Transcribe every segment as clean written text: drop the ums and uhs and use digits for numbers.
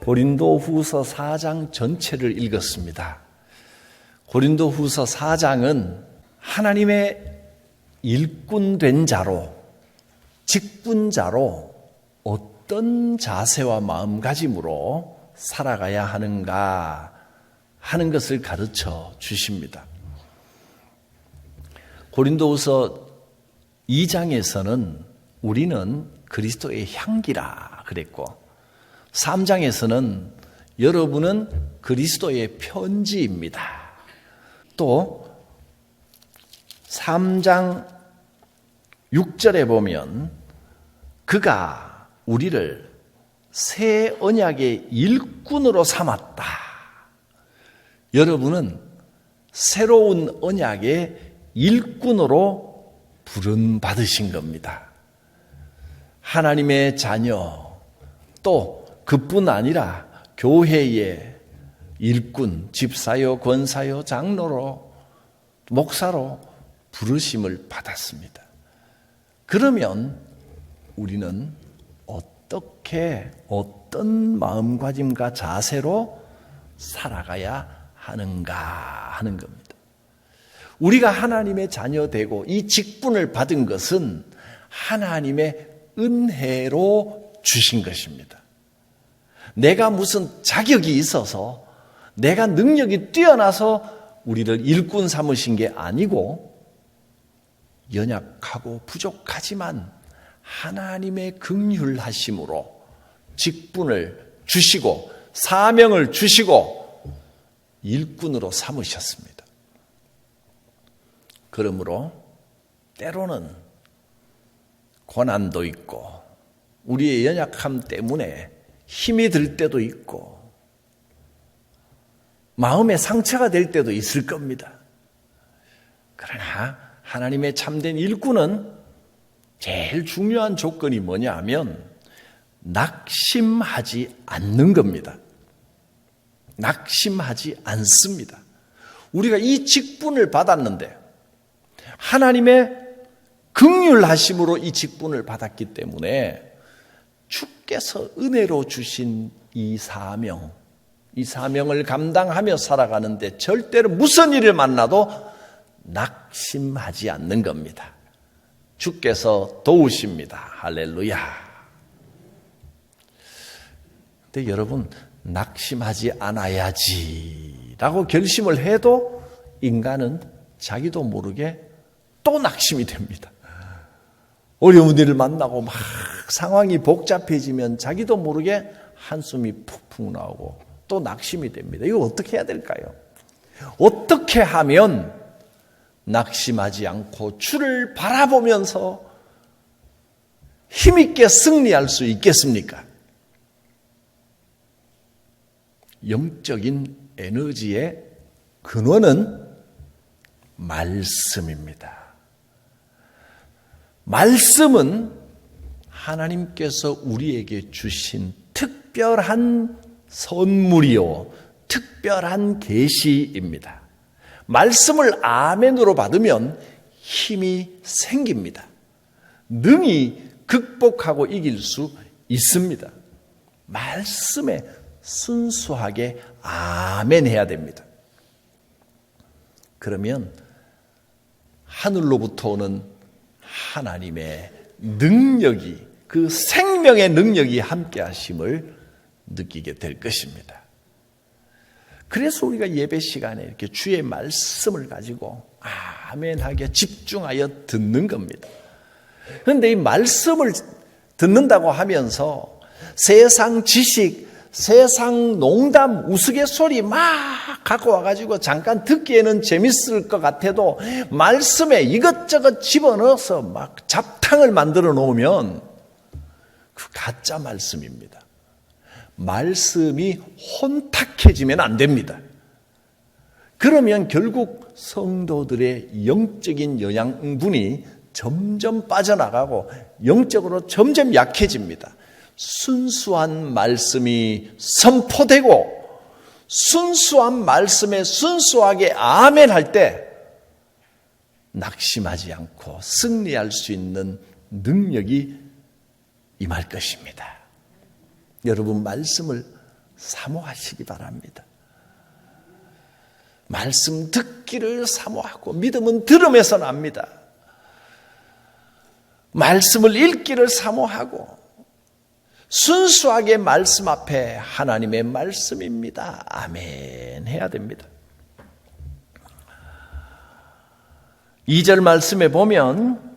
고린도후서 4장 전체를 읽었습니다. 고린도후서 4장은 하나님의 일꾼된 자로, 직분자로 어떤 자세와 마음가짐으로 살아가야 하는가 하는 것을 가르쳐 주십니다. 고린도후서 2장에서는 우리는 그리스도의 향기라 그랬고, 3장에서는 여러분은 그리스도의 편지입니다. 또 3장 6절에 보면 그가 우리를 새 언약의 일꾼으로 삼았다. 여러분은 새로운 언약의 일꾼으로 부름받으신 겁니다. 하나님의 자녀, 또 그뿐 아니라 교회의 일꾼, 집사요, 권사요, 장로로, 목사로 부르심을 받았습니다. 그러면 우리는 어떤 마음가짐과 자세로 살아가야 하는가 하는 겁니다. 우리가 하나님의 자녀 되고 이 직분을 받은 것은 하나님의 은혜로 주신 것입니다. 내가 무슨 자격이 있어서, 내가 능력이 뛰어나서 우리를 일꾼 삼으신 게 아니고, 연약하고 부족하지만 하나님의 긍휼하심으로 직분을 주시고 사명을 주시고 일꾼으로 삼으셨습니다. 그러므로 때로는 고난도 있고 우리의 연약함 때문에 힘이 들 때도 있고 마음에 상처가 될 때도 있을 겁니다. 그러나 하나님의 참된 일꾼은 제일 중요한 조건이 뭐냐 하면 낙심하지 않는 겁니다. 낙심하지 않습니다. 우리가 이 직분을 받았는데 하나님의 긍휼하심으로 이 직분을 받았기 때문에 주께서 은혜로 주신 이 사명을 감당하며 살아가는데 절대로 무슨 일을 만나도 낙심하지 않는 겁니다. 주께서 도우십니다. 할렐루야. 근데 여러분, 낙심하지 않아야지라고 결심을 해도 인간은 자기도 모르게 또 낙심이 됩니다. 어려운 일을 만나고 막 상황이 복잡해지면 자기도 모르게 한숨이 푹푹 나오고 또 낙심이 됩니다. 이거 어떻게 해야 될까요? 어떻게 하면 낙심하지 않고 주를 바라보면서 힘있게 승리할 수 있겠습니까? 영적인 에너지의 근원은 말씀입니다. 말씀은 하나님께서 우리에게 주신 특별한 선물이요, 특별한 계시입니다. 말씀을 아멘으로 받으면 힘이 생깁니다. 능히 극복하고 이길 수 있습니다. 말씀에 순수하게 아멘해야 됩니다. 그러면 하늘로부터 오는 하나님의 능력이, 그 생명의 능력이 함께 하심을 느끼게 될 것입니다. 그래서 우리가 예배 시간에 이렇게 주의 말씀을 가지고 아멘하게 집중하여 듣는 겁니다. 그런데 이 말씀을 듣는다고 하면서 세상 지식, 세상 농담, 우스갯소리 막 갖고 와가지고 잠깐 듣기에는 재밌을 것 같아도 말씀에 이것저것 집어넣어서 막 잡탕을 만들어 놓으면 그 가짜 말씀입니다. 말씀이 혼탁해지면 안 됩니다. 그러면 결국 성도들의 영적인 영양분이 점점 빠져나가고 영적으로 점점 약해집니다. 순수한 말씀이 선포되고 순수한 말씀에 순수하게 아멘할 때 낙심하지 않고 승리할 수 있는 능력이 임할 것입니다. 여러분, 말씀을 사모하시기 바랍니다. 말씀 듣기를 사모하고 믿음은 들음에서 납니다. 말씀을 읽기를 사모하고 순수하게 말씀 앞에 하나님의 말씀입니다. 아멘 해야 됩니다. 2절 말씀에 보면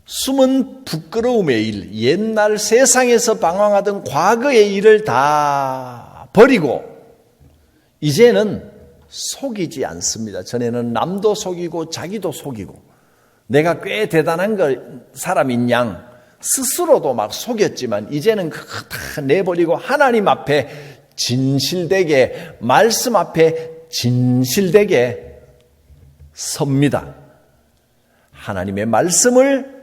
숨은 부끄러움의 일, 옛날 세상에서 방황하던 과거의 일을 다 버리고 이제는 속이지 않습니다. 전에는 남도 속이고 자기도 속이고 내가 꽤 대단한 사람인 양 스스로도 막 속였지만 이제는 그거 다 내버리고 하나님 앞에 진실되게 말씀 앞에 진실되게 섭니다. 하나님의 말씀을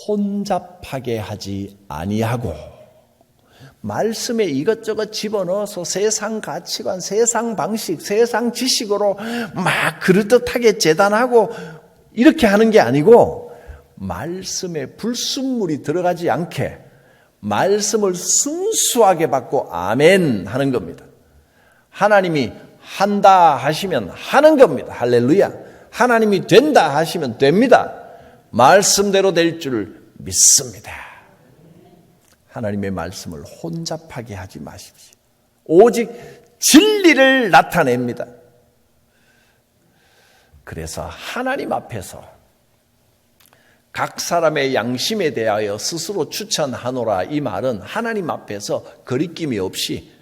혼잡하게 하지 아니하고 말씀에 이것저것 집어넣어서 세상 가치관, 세상 방식, 세상 지식으로 막 그럴듯하게 재단하고 이렇게 하는 게 아니고 말씀에 불순물이 들어가지 않게 말씀을 순수하게 받고 아멘 하는 겁니다. 하나님이 한다 하시면 하는 겁니다. 할렐루야. 하나님이 된다 하시면 됩니다. 말씀대로 될 줄 믿습니다. 하나님의 말씀을 혼잡하게 하지 마십시오. 오직 진리를 나타냅니다. 그래서 하나님 앞에서 각 사람의 양심에 대하여 스스로 추천하노라 이 말은 하나님 앞에서 거리낌이 없이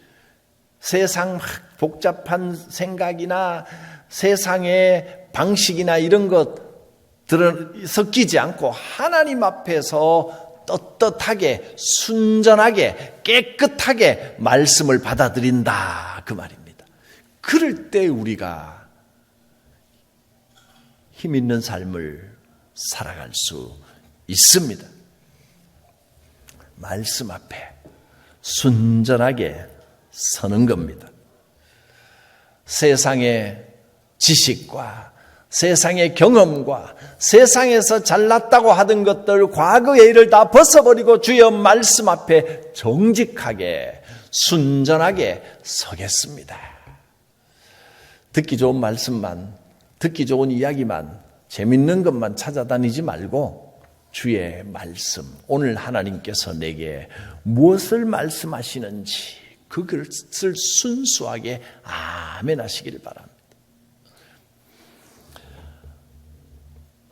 세상 복잡한 생각이나 세상의 방식이나 이런 것들은 섞이지 않고 하나님 앞에서 떳떳하게 순전하게 깨끗하게 말씀을 받아들인다 그 말입니다. 그럴 때 우리가 힘 있는 삶을 살아갈 수 있습니다. 말씀 앞에 순전하게 서는 겁니다. 세상의 지식과 세상의 경험과 세상에서 잘났다고 하던 것들 과거의 일을 다 벗어버리고 주의 말씀 앞에 정직하게 순전하게 서겠습니다. 듣기 좋은 말씀만, 듣기 좋은 이야기만, 재밌는 것만 찾아다니지 말고 주의 말씀, 오늘 하나님께서 내게 무엇을 말씀하시는지 그것을 순수하게 아멘 하시길 바랍니다.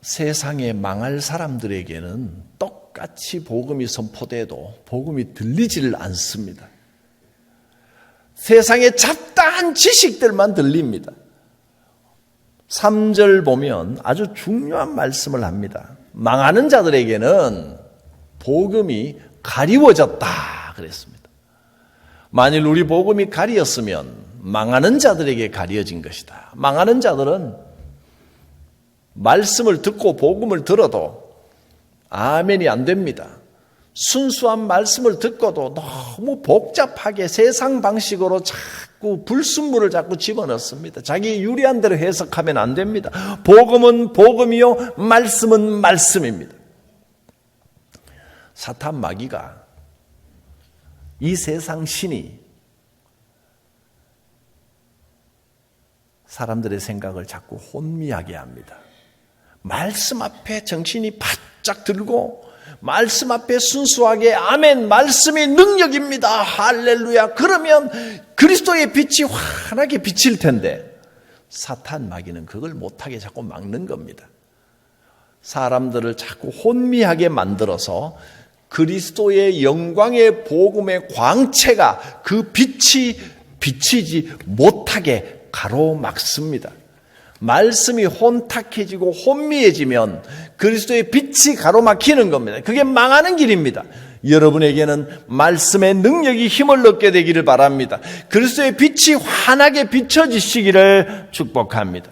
세상에 망할 사람들에게는 똑같이 복음이 선포돼도 복음이 들리지를 않습니다. 세상에 잡다한 지식들만 들립니다. 3절 보면 아주 중요한 말씀을 합니다. 망하는 자들에게는 복음이 가리워졌다 그랬습니다. 만일 우리 복음이 가리었으면 망하는 자들에게 가려진 것이다. 망하는 자들은 말씀을 듣고 복음을 들어도 아멘이 안 됩니다. 순수한 말씀을 듣고도 너무 복잡하게 세상 방식으로 자꾸 불순물을 자꾸 집어넣습니다. 자기 유리한 대로 해석하면 안 됩니다. 복음은 복음이요 말씀은 말씀입니다. 사탄 마귀가 이 세상 신이 사람들의 생각을 자꾸 혼미하게 합니다. 말씀 앞에 정신이 바짝 들고 말씀 앞에 순수하게 아멘 말씀이 능력입니다. 할렐루야. 그러면 그리스도의 빛이 환하게 비칠 텐데 사탄 마귀는 그걸 못하게 자꾸 막는 겁니다. 사람들을 자꾸 혼미하게 만들어서 그리스도의 영광의 복음의 광채가 그 빛이 비치지 못하게 가로막습니다. 말씀이 혼탁해지고 혼미해지면 그리스도의 빛이 가로막히는 겁니다. 그게 망하는 길입니다. 여러분에게는 말씀의 능력이 힘을 얻게 되기를 바랍니다. 그리스도의 빛이 환하게 비춰지시기를 축복합니다.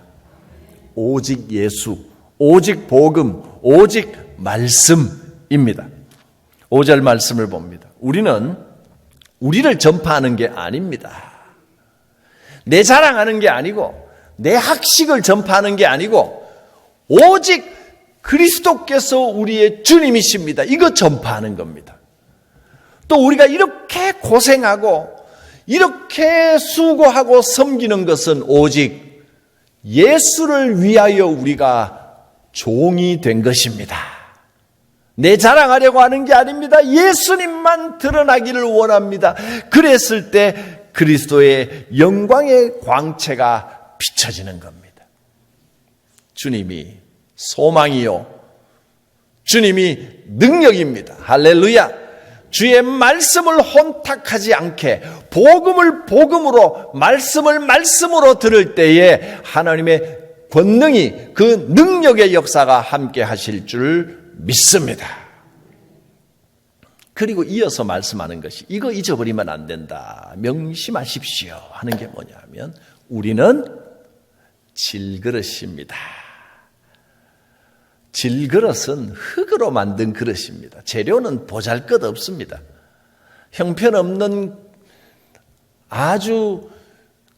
오직 예수, 오직 복음, 오직 말씀입니다. 5절 말씀을 봅니다. 우리는 우리를 전파하는 게 아닙니다. 내 자랑하는 게 아니고 내 학식을 전파하는 게 아니고 오직 그리스도께서 우리의 주님이십니다. 이거 전파하는 겁니다. 또 우리가 이렇게 고생하고 이렇게 수고하고 섬기는 것은 오직 예수를 위하여 우리가 종이 된 것입니다. 내 자랑하려고 하는 게 아닙니다. 예수님만 드러나기를 원합니다. 그랬을 때 그리스도의 영광의 광채가 비춰지는 겁니다. 주님이 소망이요, 주님이 능력입니다. 할렐루야. 주의 말씀을 혼탁하지 않게 복음을 복음으로, 말씀을 말씀으로 들을 때에 하나님의 권능이, 그 능력의 역사가 함께 하실 줄 믿습니다. 그리고 이어서 말씀하는 것이, 이거 잊어버리면 안 된다, 명심하십시오 하는 게 뭐냐면, 우리는 질그릇입니다. 질그릇은 흙으로 만든 그릇입니다. 재료는 보잘것없습니다. 형편없는 아주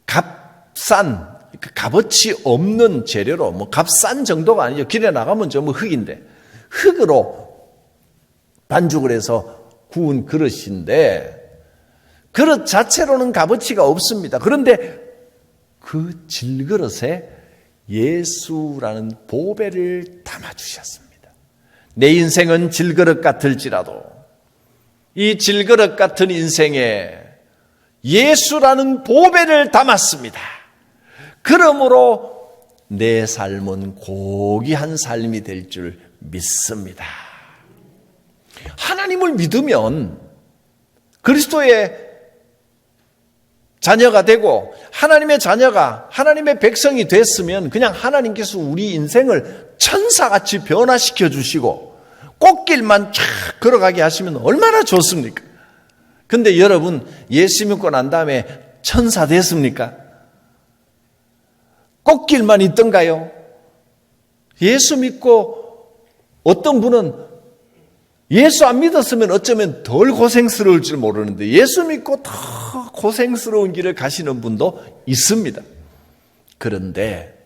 값싼, 값어치 없는 재료로, 뭐 값싼 정도가 아니죠. 길에 나가면 전부 흙인데, 흙으로 반죽을 해서 구운 그릇인데, 그릇 자체로는 값어치가 없습니다. 그런데 그 질그릇에 예수라는 보배를 담아주셨습니다. 내 인생은 질그릇 같을지라도 이 질그릇 같은 인생에 예수라는 보배를 담았습니다. 그러므로 내 삶은 고귀한 삶이 될 줄 믿습니다. 하나님을 믿으면 그리스도의 자녀가 되고 하나님의 자녀가, 하나님의 백성이 됐으면 그냥 하나님께서 우리 인생을 천사같이 변화시켜 주시고 꽃길만 쫙 걸어가게 하시면 얼마나 좋습니까? 근데 여러분, 예수 믿고 난 다음에 천사 됐습니까? 꽃길만 있던가요? 예수 믿고 어떤 분은 예수 안 믿었으면 어쩌면 덜 고생스러울 줄 모르는데 예수 믿고 더 고생스러운 길을 가시는 분도 있습니다. 그런데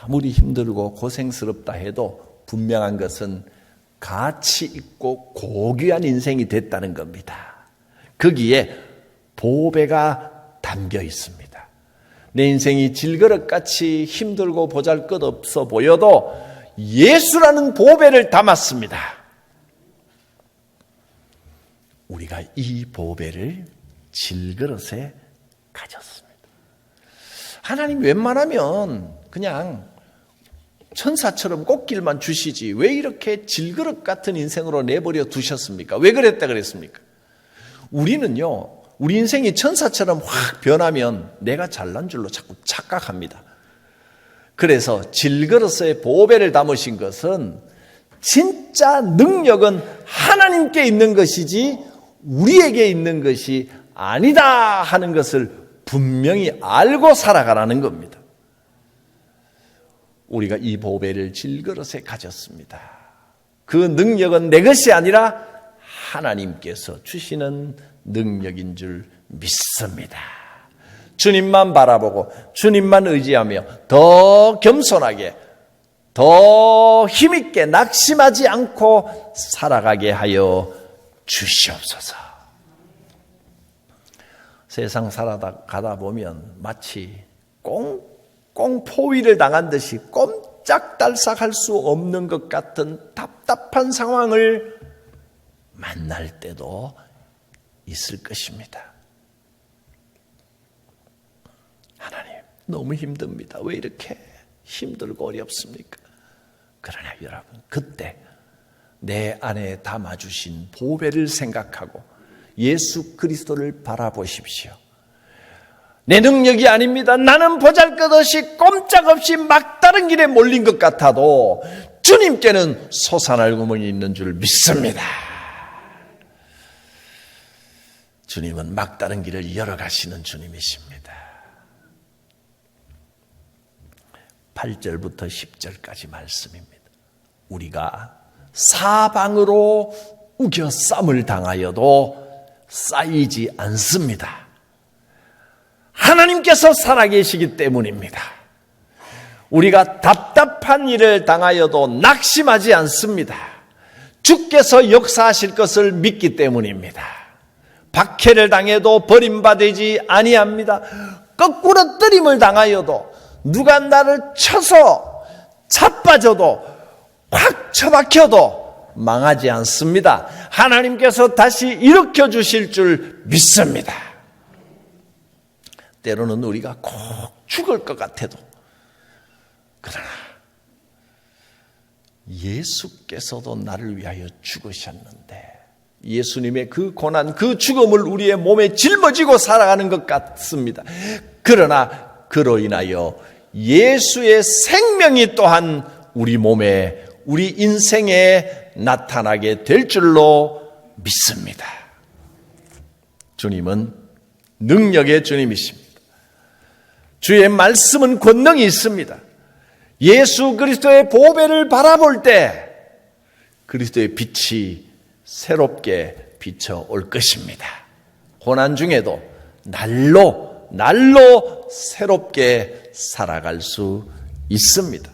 아무리 힘들고 고생스럽다 해도 분명한 것은 가치 있고 고귀한 인생이 됐다는 겁니다. 거기에 보배가 담겨 있습니다. 내 인생이 질그릇같이 힘들고 보잘것없어 보여도 예수라는 보배를 담았습니다. 우리가 이 보배를 질그릇에 가졌습니다. 하나님 웬만하면 그냥 천사처럼 꽃길만 주시지 왜 이렇게 질그릇 같은 인생으로 내버려 두셨습니까? 왜 그랬다 그랬습니까? 우리는요, 우리 인생이 천사처럼 확 변하면 내가 잘난 줄로 자꾸 착각합니다. 그래서 질그릇에 보배를 담으신 것은 진짜 능력은 하나님께 있는 것이지 우리에게 있는 것이 아니다 하는 것을 분명히 알고 살아가라는 겁니다. 우리가 이 보배를 질그릇에 가졌습니다. 그 능력은 내 것이 아니라 하나님께서 주시는 능력인 줄 믿습니다. 주님만 바라보고 주님만 의지하며 더 겸손하게, 더 힘있게 낙심하지 않고 살아가게 하여 주시옵소서. 세상 살아가다 보면 마치 꽁꽁 포위를 당한 듯이 꼼짝달싹할 수 없는 것 같은 답답한 상황을 만날 때도 있을 것입니다. 하나님, 너무 힘듭니다. 왜 이렇게 힘들고 어렵습니까? 그러나 여러분, 그때 내 안에 담아주신 보배를 생각하고 예수 그리스도를 바라보십시오. 내 능력이 아닙니다. 나는 보잘것없이 꼼짝없이 막다른 길에 몰린 것 같아도 주님께는 솟아날 구멍이 있는 줄 믿습니다. 주님은 막다른 길을 열어가시는 주님이십니다. 8절부터 10절까지 말씀입니다. 우리가 사방으로 우겨 쌈을 당하여도 쌓이지 않습니다. 하나님께서 살아계시기 때문입니다. 우리가 답답한 일을 당하여도 낙심하지 않습니다. 주께서 역사하실 것을 믿기 때문입니다. 박해를 당해도 버림받지 아니합니다. 거꾸로 뜨림을 당하여도 누가 나를 쳐서 자빠져도 확 처박혀도 망하지 않습니다. 하나님께서 다시 일으켜 주실 줄 믿습니다. 때로는 우리가 꼭 죽을 것 같아도, 그러나 예수께서도 나를 위하여 죽으셨는데, 예수님의 그 고난, 그 죽음을 우리의 몸에 짊어지고 살아가는 것 같습니다. 그러나 그로 인하여 예수의 생명이 또한 우리 몸에, 우리 인생에 나타나게 될 줄로 믿습니다. 주님은 능력의 주님이십니다. 주의 말씀은 권능이 있습니다. 예수 그리스도의 보배를 바라볼 때 그리스도의 빛이 새롭게 비춰올 것입니다. 고난 중에도 날로 새롭게 살아갈 수 있습니다.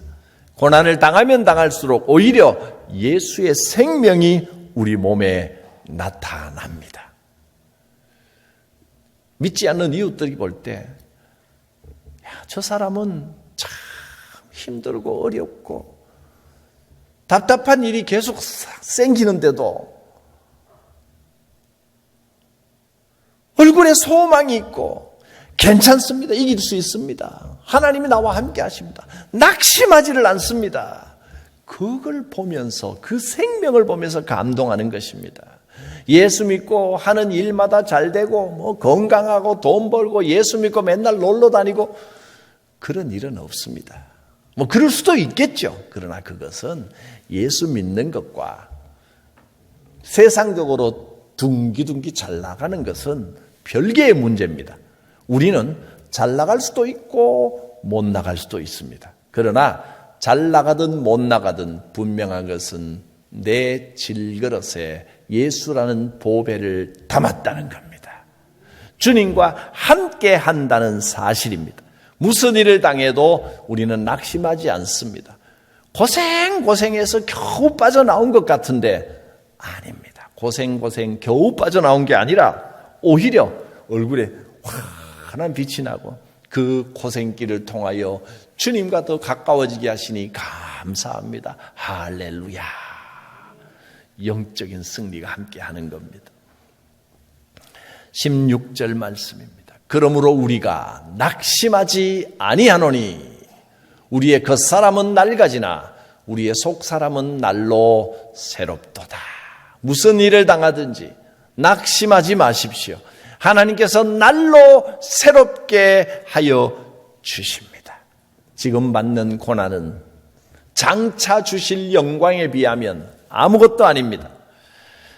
고난을 당하면 당할수록 오히려 예수의 생명이 우리 몸에 나타납니다. 믿지 않는 이웃들이 볼 때, 저 사람은 참 힘들고 어렵고 답답한 일이 계속 생기는데도 얼굴에 소망이 있고 괜찮습니다. 이길 수 있습니다. 하나님이 나와 함께 하십니다. 낙심하지를 않습니다. 그걸 보면서, 그 생명을 보면서 감동하는 것입니다. 예수 믿고 하는 일마다 잘 되고 건강하고 돈 벌고 예수 믿고 맨날 놀러 다니고 그런 일은 없습니다. 그럴 수도 있겠죠. 그러나 그것은 예수 믿는 것과 세상적으로 둥기둥기 잘 나가는 것은 별개의 문제입니다. 우리는 잘 나갈 수도 있고 못 나갈 수도 있습니다. 그러나 잘 나가든 못 나가든 분명한 것은 내 질그릇에 예수라는 보배를 담았다는 겁니다. 주님과 함께 한다는 사실입니다. 무슨 일을 당해도 우리는 낙심하지 않습니다. 고생해서 겨우 빠져나온 것 같은데 아닙니다. 고생 겨우 빠져나온 게 아니라 오히려 얼굴에 환한 빛이 나고 그 고생길을 통하여 주님과 더 가까워지게 하시니 감사합니다. 할렐루야. 영적인 승리가 함께하는 겁니다. 16절 말씀입니다. 그러므로 우리가 낙심하지 아니하노니 우리의 겉사람은 낡아지나 우리의 속사람은 날로 새롭도다. 무슨 일을 당하든지 낙심하지 마십시오. 하나님께서 날로 새롭게 하여 주십니다. 지금 받는 고난은 장차 주실 영광에 비하면 아무것도 아닙니다.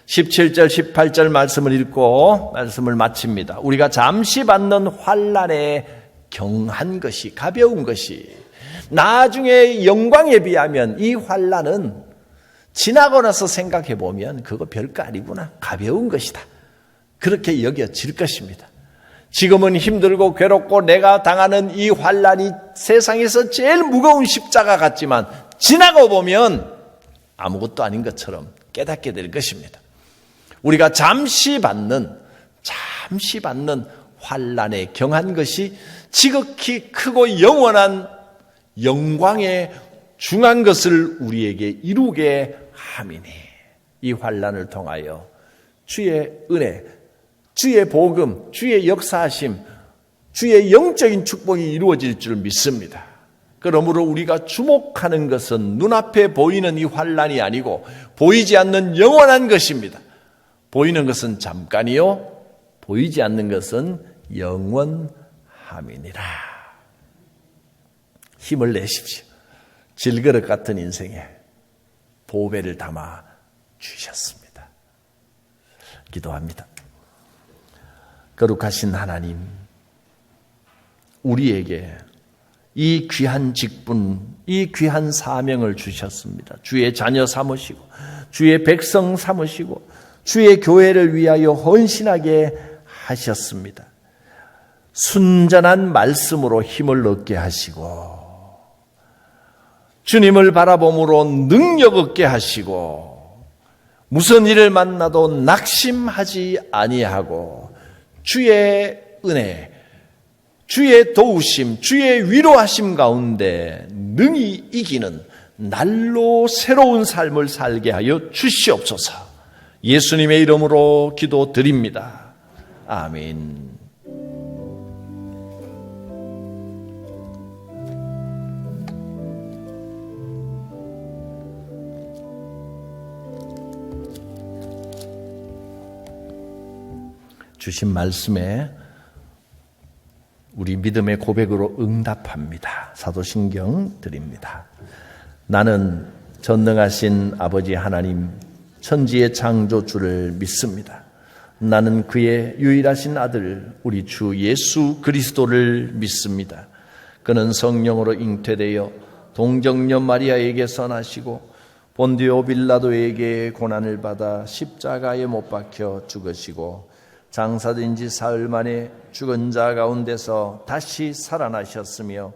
17절 18절 말씀을 읽고 말씀을 마칩니다. 우리가 잠시 받는 환난에 경한 것이, 가벼운 것이, 나중에 영광에 비하면 이 환난은 지나고 나서 생각해 보면 그거 별거 아니구나, 가벼운 것이다, 그렇게 여겨질 것입니다. 지금은 힘들고 괴롭고 내가 당하는 이 환난이 세상에서 제일 무거운 십자가 같지만 지나고 보면 아무것도 아닌 것처럼 깨닫게 될 것입니다. 우리가 잠시 받는 환난에 경한 것이 지극히 크고 영원한 영광에 중한 것을 우리에게 이루게 함이니 이 환난을 통하여 주의 은혜, 주의 복음, 주의 역사하심, 주의 영적인 축복이 이루어질 줄 믿습니다. 그러므로 우리가 주목하는 것은 눈앞에 보이는 이 환난이 아니고 보이지 않는 영원한 것입니다. 보이는 것은 잠깐이요, 보이지 않는 것은 영원함이니라. 힘을 내십시오. 질그릇 같은 인생에 보배를 담아 주셨습니다. 기도합니다. 거룩하신 하나님, 우리에게 이 귀한 직분, 이 귀한 사명을 주셨습니다. 주의 자녀 삼으시고 주의 백성 삼으시고 주의 교회를 위하여 헌신하게 하셨습니다. 순전한 말씀으로 힘을 얻게 하시고 주님을 바라봄으로 능력 얻게 하시고 무슨 일을 만나도 낙심하지 아니하고 주의 은혜, 주의 도우심, 주의 위로하심 가운데 능히 이기는 날로 새로운 삶을 살게 하여 주시옵소서. 예수님의 이름으로 기도드립니다. 아멘. 주신 말씀에 우리 믿음의 고백으로 응답합니다. 사도신경 드립니다. 나는 전능하신 아버지 하나님, 천지의 창조주를 믿습니다. 나는 그의 유일하신 아들 우리 주 예수 그리스도를 믿습니다. 그는 성령으로 잉태되어 동정녀 마리아에게서 나시고 본디오 빌라도에게 고난을 받아 십자가에 못 박혀 죽으시고 장사된 지 사흘 만에 죽은 자 가운데서 다시 살아나셨으며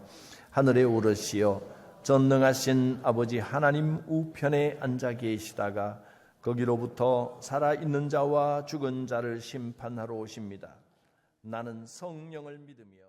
하늘에 오르시어 전능하신 아버지 하나님 우편에 앉아 계시다가 거기로부터 살아있는 자와 죽은 자를 심판하러 오십니다. 나는 성령을 믿으며